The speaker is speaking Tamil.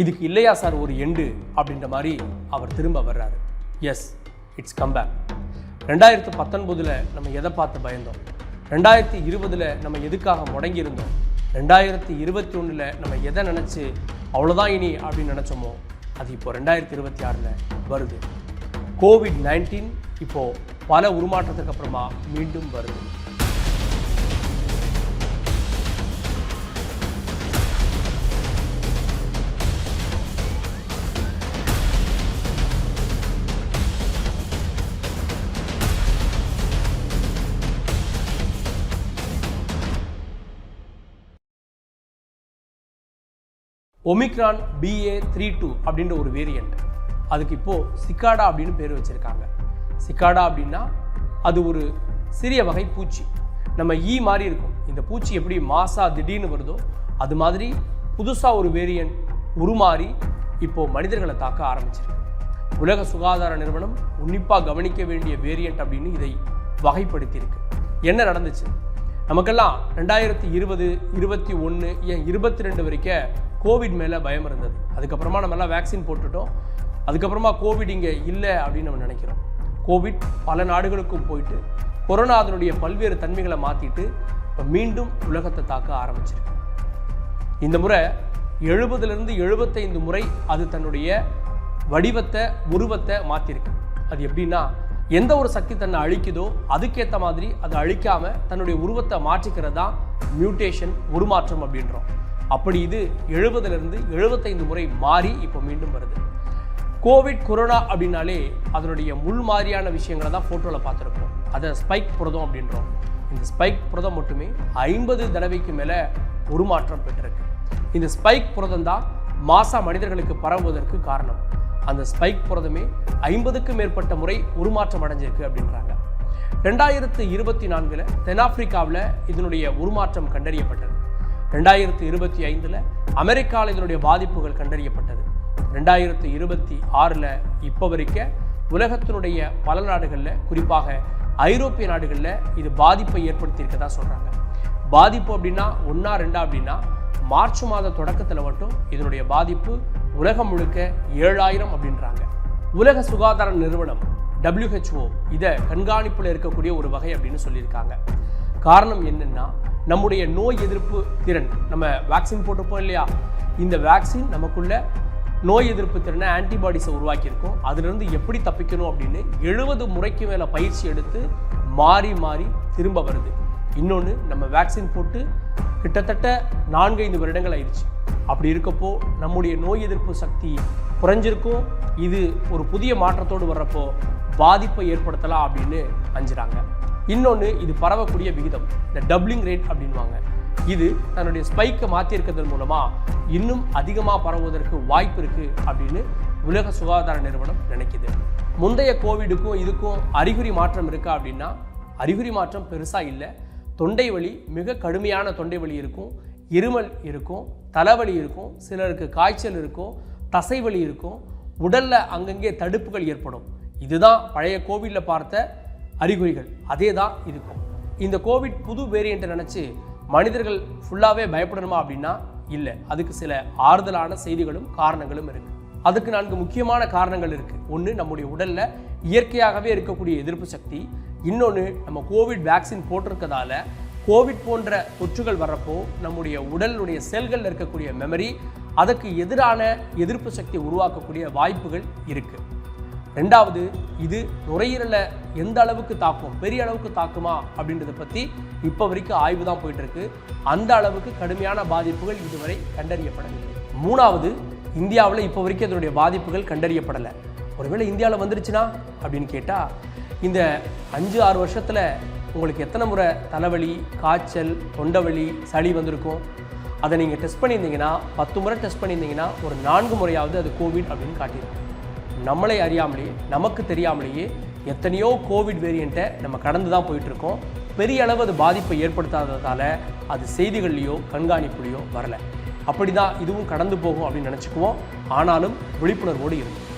இதுக்கு இல்லையா சார் ஒரு எண்டு அப்படின்ற மாதிரி அவர் திரும்ப வர்றாரு. S, it's comeback. 2019 நம்ம எதை பார்த்து பயந்தோம், 2020 நம்ம எதுக்காக முடங்கியிருந்தோம், 2021 நம்ம எதை நினச்சி அவ்வளோதான் இனி அப்படின்னு நினச்சோமோ அது இப்போ 2026 வருது. COVID-19 இப்போது பல உருமாற்றத்துக்கு அப்புறமா மீண்டும் வருது. ஒமிக்ரான் BA.3.2 அப்படின்ற ஒரு வேரியண்ட், அதுக்கு இப்போது சிக்காடா அப்படின்னு பேர் வச்சுருக்காங்க. சிக்காடா அப்படின்னா அது ஒரு சிறிய வகை பூச்சி, நம்ம மாதிரி இருக்கும். இந்த பூச்சி எப்படி மாசா திடீர்னு வருதோ அது மாதிரி புதுசாக ஒரு வேரியண்ட் உருமாறி இப்போது மனிதர்களை தாக்க ஆரம்பிச்சிருக்கு. உலக சுகாதார நிறுவனம் உன்னிப்பாக கவனிக்க வேண்டிய வேரியண்ட் அப்படின்னு இதை வகைப்படுத்தியிருக்கு. என்ன நடந்துச்சு நமக்கெல்லாம் 2020, 21, ஏன் 22 வரைக்கும் கோவிட் மேலே பயம் இருந்தது. அதுக்கப்புறமா நம்மளாம் வேக்சின் போட்டுட்டோம். அதுக்கப்புறமா கோவிட் இங்கே இல்லை அப்படின்னு நம்ம நினைக்கிறோம். கோவிட் பல நாடுகளுக்கும் போயிட்டு கொரோனா அதனுடைய பல்வேறு தன்மைகளை மாற்றிட்டு இப்போ மீண்டும் உலகத்தை தாக்க ஆரம்பிச்சிருக்கு. இந்த முறை 70லிருந்து 75 முறை அது தன்னுடைய வடிவத்தை உருவத்தை மாற்றிருக்கு. அது எப்படின்னா, எந்த ஒரு சக்தி தன்னை அழிக்குதோ அதுக்கேற்ற மாதிரி அதை அழிக்காமல் தன்னுடைய உருவத்தை மாற்றிக்கிறது தான் மியூட்டேஷன், உருமாற்றம் அப்படின்றோம். அப்படி இது 70லிருந்து 75 முறை மாறி இப்போ மீண்டும் வருது. கோவிட், கொரோனா அப்படின்னாலே அதனுடைய முள் மாதிரியான விஷயங்களை தான் ஃபோட்டோவில் பார்த்துருப்போம். அதை ஸ்பைக் புரதம் அப்படின்றோம். இந்த ஸ்பைக் புரதம் மட்டுமே 50 தடவைக்கு மேலே உருமாற்றம் பெற்றிருக்கு. இந்த ஸ்பைக் புரதம் தான் மாசா மனிதர்களுக்கு பரவுவதற்கு காரணம். அந்த ஸ்பைக் புரதமே 50க்கும் மேற்பட்ட முறை உருமாற்றம் அடைஞ்சிருக்கு அப்படின்றாங்க. 2024 தென்னாப்பிரிக்காவில் இதனுடைய உருமாற்றம் கண்டறியப்பட்டது. 2025 அமெரிக்காவில் இதனுடைய பாதிப்புகள் கண்டறியப்பட்டது. 2026 இப்போ வரைக்கும் உலகத்தினுடைய பல நாடுகளில், குறிப்பாக ஐரோப்பிய நாடுகளில் இது பாதிப்பை ஏற்படுத்தியிருக்கதா சொல்கிறாங்க. பாதிப்பு அப்படின்னா 1, 2 அப்படின்னா மார்ச் மாத தொடக்கத்தில் மட்டும் இதனுடைய பாதிப்பு உலகம் முழுக்க 7000 அப்படின்றாங்க. உலக சுகாதார நிறுவனம் WHO இதை கண்காணிப்பில் இருக்கக்கூடிய ஒரு வகை அப்படின்னு சொல்லியிருக்காங்க. காரணம் என்னன்னா, நம்முடைய நோய் எதிர்ப்பு திறன், நம்ம வேக்சின் போட்டிருப்போம் இல்லையா, இந்த வேக்சின் நமக்குள்ள நோய் எதிர்ப்பு திறனை, ஆன்டிபாடிஸை உருவாக்கியிருக்கோம். அதிலிருந்து எப்படி தப்பிக்கணும் அப்படின்னு 70 முறைக்கு மேலே பயிற்சி எடுத்து மாறி மாறி திரும்ப வருது. இன்னொன்று, நம்ம வேக்சின் போட்டு கிட்டத்தட்ட 4-5 வருடங்கள் ஆயிடுச்சு. அப்படி இருக்கப்போ நம்முடைய நோய் எதிர்ப்பு சக்தி குறைஞ்சிருக்கும். இது ஒரு புதிய மாற்றத்தோடு வர்றப்போ பாதிப்பை ஏற்படுத்தலாம் அப்படின்னு அஞ்சுறாங்க. இன்னொன்று, இது பரவக்கூடிய விகிதம், இந்த டப்ளிங் ரேட் அப்படின்வாங்க. இது தன்னுடைய ஸ்பைக்கை மாற்றிருக்கிறதன் மூலமாக இன்னும் அதிகமாக பரவுவதற்கு வாய்ப்பு இருக்குது அப்படின்னு உலக சுகாதார நிறுவனம் நினைக்குது. முந்தைய கோவிடுக்கும் இதுக்கும் அறிகுறி மாற்றம் இருக்கா அப்படின்னா அறிகுறி மாற்றம் பெருசாக இல்லை. தொண்டை வலி, மிக கடுமையான தொண்டை வலி இருக்கும், இருமல் இருக்கும், தலைவலி இருக்கும், சிலருக்கு காய்ச்சல் இருக்கும், தசைவலி இருக்கும், உடலில் அங்கங்கே தடுப்புகள் ஏற்படும். இதுதான் பழைய கோவிடில் பார்த்த அறிகுறிகள். அதே தான் இருக்கும். இந்த கோவிட் புது வேரியண்ட்டை நினச்சி மனிதர்கள் ஃபுல்லாகவே பயப்படணுமா அப்படின்னா இல்லை. அதுக்கு சில ஆறுதலான செய்திகளும் காரணங்களும் இருக்குது. அதுக்கு 4 முக்கியமான காரணங்கள் இருக்குது. ஒன்று, நம்முடைய உடலில் இயற்கையாகவே இருக்கக்கூடிய எதிர்ப்பு சக்தி. இன்னொன்று, நம்ம கோவிட் வேக்சின் போட்டிருக்கதால கோவிட் போன்ற தொற்றுகள் வர்றப்போ நம்முடைய உடலுடைய செல்களில் இருக்கக்கூடிய மெமரி, அதுக்கு எதிரான எதிர்ப்பு சக்தி உருவாக்கக்கூடிய வாய்ப்புகள் இருக்குது. 2வது, இது நுரையீரலை எந்த அளவுக்கு தாக்கும், பெரிய அளவுக்கு தாக்குமா அப்படின்றத பற்றி இப்போ வரைக்கும் ஆய்வு தான் போயிட்டுருக்கு. அந்த அளவுக்கு கடுமையான பாதிப்புகள் இதுவரை கண்டறியப்படவில்லை. 3வது, இந்தியாவில் இப்போ வரைக்கும் இதனுடைய பாதிப்புகள் கண்டறியப்படலை. ஒருவேளை இந்தியாவில் வந்துருச்சுன்னா அப்படின்னு கேட்டால், இந்த 5-6 வருஷத்தில் உங்களுக்கு எத்தனை முறை தலைவலி, காய்ச்சல், தொண்டவலி, சளி வந்திருக்கும்? அதை நீங்கள் டெஸ்ட் பண்ணியிருந்தீங்கன்னா, 10 முறை டெஸ்ட் பண்ணியிருந்தீங்கன்னா ஒரு 4 முறையாவது அது கோவிட் அப்படின்னு காட்டியிருக்கும். நம்மளை அறியாமலேயே, நமக்கு தெரியாமலேயே எத்தனையோ கோவிட் வேரியண்ட்டை நம்ம கடந்து தான் போயிட்டுருக்கோம். பெரிய அளவு அது பாதிப்பை ஏற்படுத்தாததால் அது செய்திகள்லையோ கண்காணிப்புலையோ வரலை. அப்படி தான் இதுவும் கடந்து போகும் அப்படின்னு நினச்சிக்குவோம். ஆனாலும் விழிப்புணர்வோடு இருக்கும்.